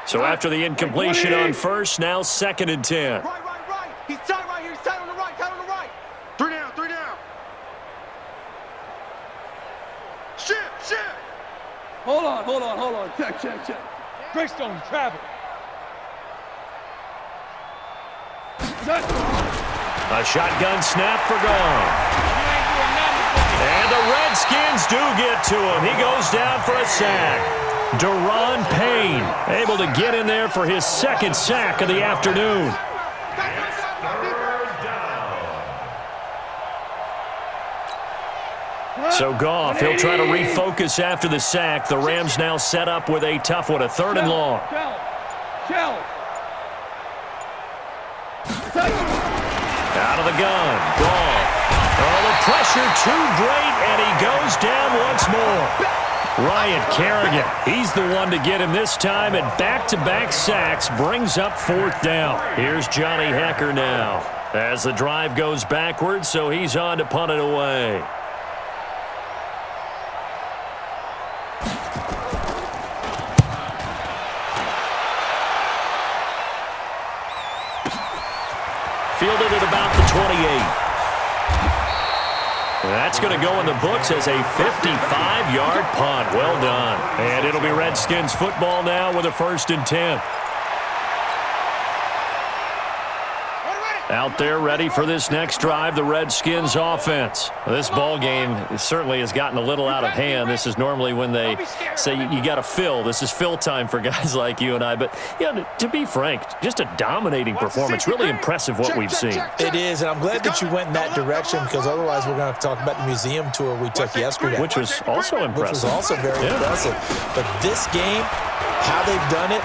So after the incompletion on first, now 2nd and 10. Right. He's tight right here. He's tight on the right. 3 down. Shift. Hold on. Check. Greystone, travel. A shotgun snap for gone. And the Redskins do get to him. He goes down for a sack. Deron Payne able to get in there for his 2nd sack of the afternoon. So Goff, he'll try to refocus after the sack. The Rams now set up with a tough one, a 3rd and long. Out of the gun, Goff. Oh, the pressure too great, and he goes down once more. Ryan Kerrigan, he's the one to get him this time, and back-to-back sacks brings up 4th down. Here's Johnny Hecker now as the drive goes backwards, so he's on to punt it away. Fielded at about the 28. That's going to go in the books as a 55-yard punt. Well done. And it'll be Redskins football now with a 1st and 10. Out there ready for this next drive, the Redskins offense. This ball game certainly has gotten a little out of hand. This is normally when they say you got to fill. This is fill time for guys like you and I. But, to be frank, just a dominating performance. Really impressive what we've seen. It is, and I'm glad that you went in that direction, because otherwise we're going to talk about the museum tour we took yesterday. Which was also impressive. Which was also very impressive. But this game, how they've done it,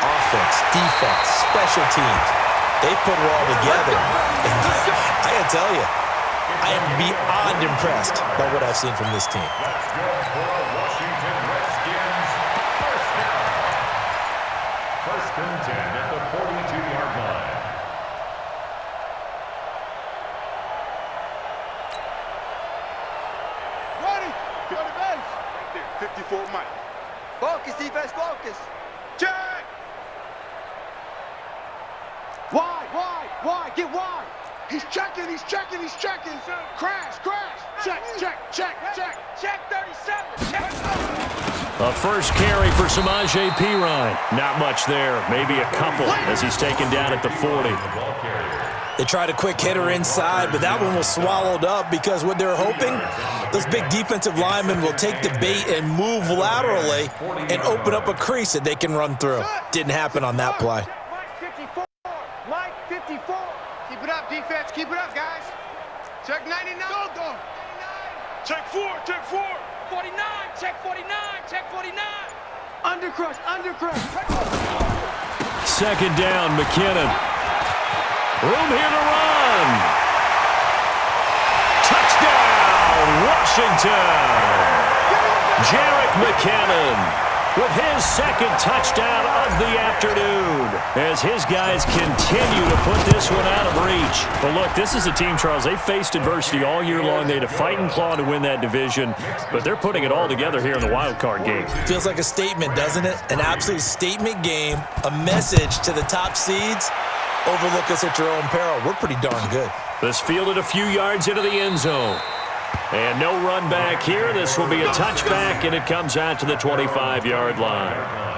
offense, defense, special teams, they put it all together. And I got to tell you, I am beyond impressed by what I've seen from this team. That's good for a Washington Redskins first down. 1st and 10 at the 42-yard line. Ready. Go to base. Right there. 54 Mike. Focus, defense, focus. Check. Wide. Get wide. He's checking. Crash. Check. Check 37. Check. A first carry for Samaje Perine. Not much there, maybe a couple as he's taken down at the 40. They tried a quick hitter inside, but that one was swallowed up because what they're hoping, those big defensive linemen will take the bait and move laterally and open up a crease that they can run through. Didn't happen on that play. Mike 54. Keep it up, defense. Keep it up, guys. Check 99. Go. Check 4. 49, check 49, check 49. Undercrush. Second down, McKinnon. Room here to run. Touchdown, Washington. Jarek McKinnon with his second touchdown of the afternoon as his guys continue to put this one out of reach. But look, this is a team, Charles, they faced adversity all year long. They had to fight and claw to win that division, but they're putting it all together here in the wild card game. Feels like a statement, doesn't it? An absolute statement game, a message to the top seeds. Overlook us at your own peril. We're pretty darn good. This fielded a few yards into the end zone. And no run back here. This will be a touchback, and it comes out to the 25-yard line.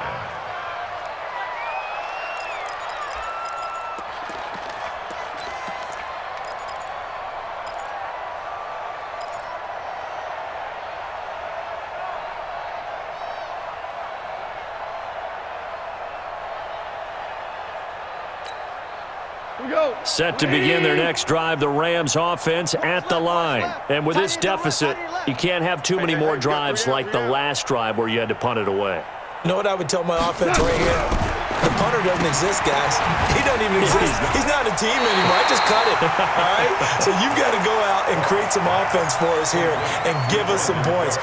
Set to begin their next drive, the Rams offense at the line. And with this deficit, you can't have too many more drives like the last drive where you had to punt it away. You know what I would tell my offense right here? The punter doesn't exist, guys. He doesn't even exist. He's not a team anymore. I just cut him, all right? So you've got to go out and create some offense for us here and give us some points.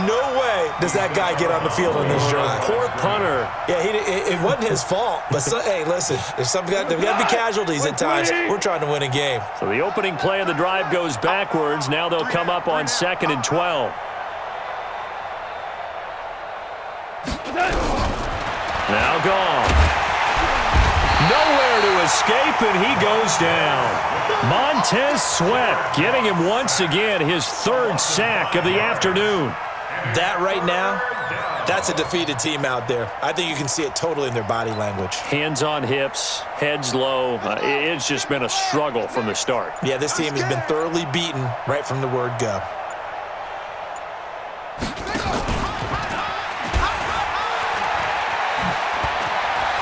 No way does that guy get on the field on this drive. Poor punter. Yeah, it wasn't his fault. But, hey, listen, there's got to be casualties at times. We're trying to win a game. So the opening play of the drive goes backwards. Now they'll come up on 2nd and 12. Now gone. Nowhere to escape, and he goes down. Montez Sweat getting him once again his 3rd sack of the afternoon. That right now, that's a defeated team out there. I think you can see it totally in their body language. Hands on hips, heads low. It's just been a struggle from the start. Yeah, this team has been thoroughly beaten right from the word go.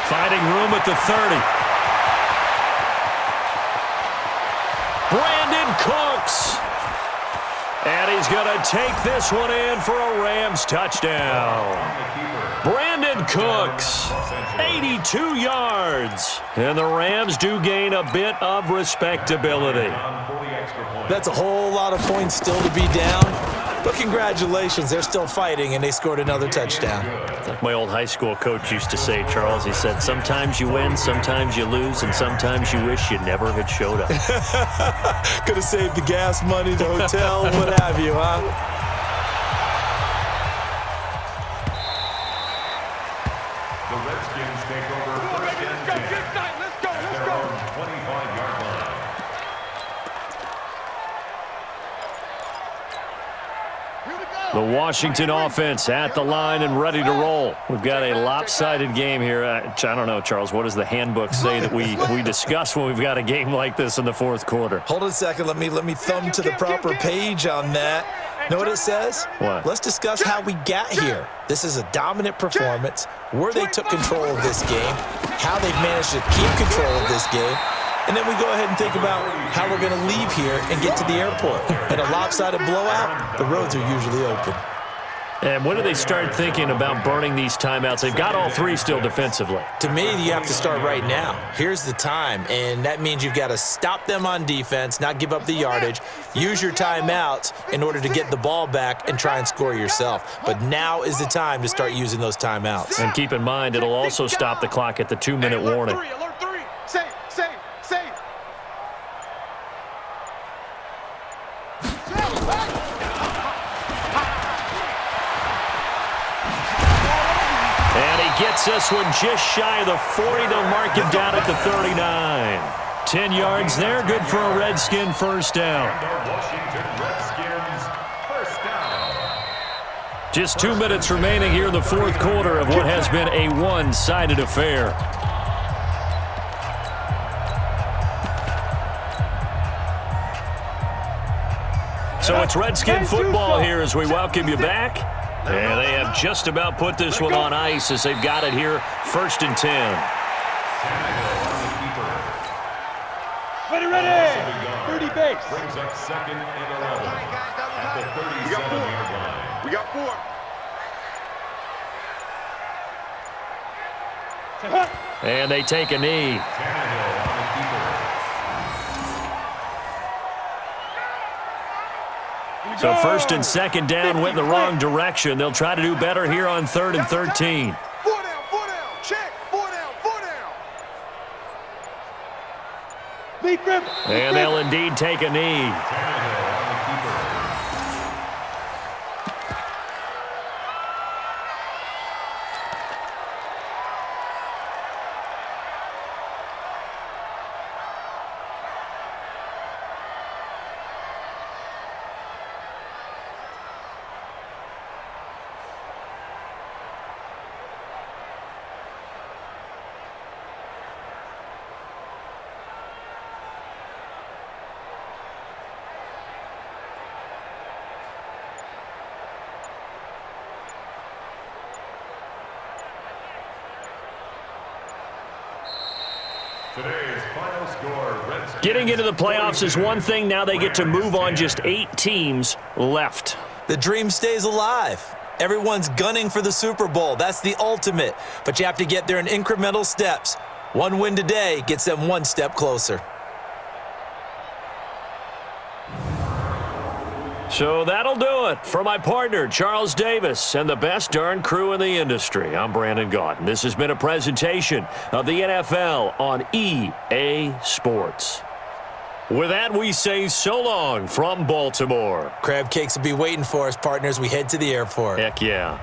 Finding room at the 30. Brandon Cooks. And he's going to take this one in for a Rams touchdown. Brandon Cooks, 82 yards. And the Rams do gain a bit of respectability. That's a whole lot of points still to be down. But congratulations, they're still fighting, and they scored another touchdown. Like my old high school coach used to say, Charles, he said, sometimes you win, sometimes you lose, and sometimes you wish you never had showed up. Could have saved the gas money, the hotel, what have you, huh? The Redskins take over first and 10 at their own 25-yard line. The Washington offense at the line and ready to roll. We've got a lopsided game here. I don't know, Charles, what does the handbook say that we discuss when we've got a game like this in the 4th quarter? Hold on a second. Let me thumb to the proper page on that. Know what it says? What? Let's discuss how we got here. This is a dominant performance, where they took control of this game, how they've managed to keep control of this game, and then we go ahead and think about how we're going to leave here and get to the airport. In a lopsided blowout, the roads are usually open. And when do they start thinking about burning these timeouts? They've got all 3 still defensively. To me, you have to start right now. Here's the time, and that means you've got to stop them on defense, not give up the yardage, use your timeouts in order to get the ball back and try and score yourself. But now is the time to start using those timeouts. And keep in mind, it'll also stop the clock at the 2-minute warning. Alert 3. Save. And he gets this one just shy of the 40. They'll mark him down at the 39. 10 yards there, good for a Redskin first down. And our Washington Redskins first down. Just 2 minutes remaining here in the fourth quarter of what has been a one-sided affair. So it's Redskin football here as we welcome you back. And they have just about put this one on ice as they've got it here, 1st and 10. Ready. 30 base. Brings up 2nd and 11 at the 37-yard line. We got 4. And they take a knee. Tannehill on the keeper. So 1st and 2nd down went in the wrong direction. They'll try to do better here on 3rd and 13. 4 down, check, 4 down. And they'll indeed take a knee. Tannehill on the keeper. Today's final score, Redskins. Getting into the playoffs is one thing. Now they get to move on. Just 8 teams left. The dream stays alive. Everyone's gunning for the Super Bowl. That's the ultimate. But you have to get there in incremental steps. One win today gets them one step closer. So that'll do it. For my partner, Charles Davis, and the best darn crew in the industry, I'm Brandon Gaudin. This has been a presentation of the NFL on EA Sports. With that, we say so long from Baltimore. Crab cakes will be waiting for us, partners. We head to the airport. Heck yeah.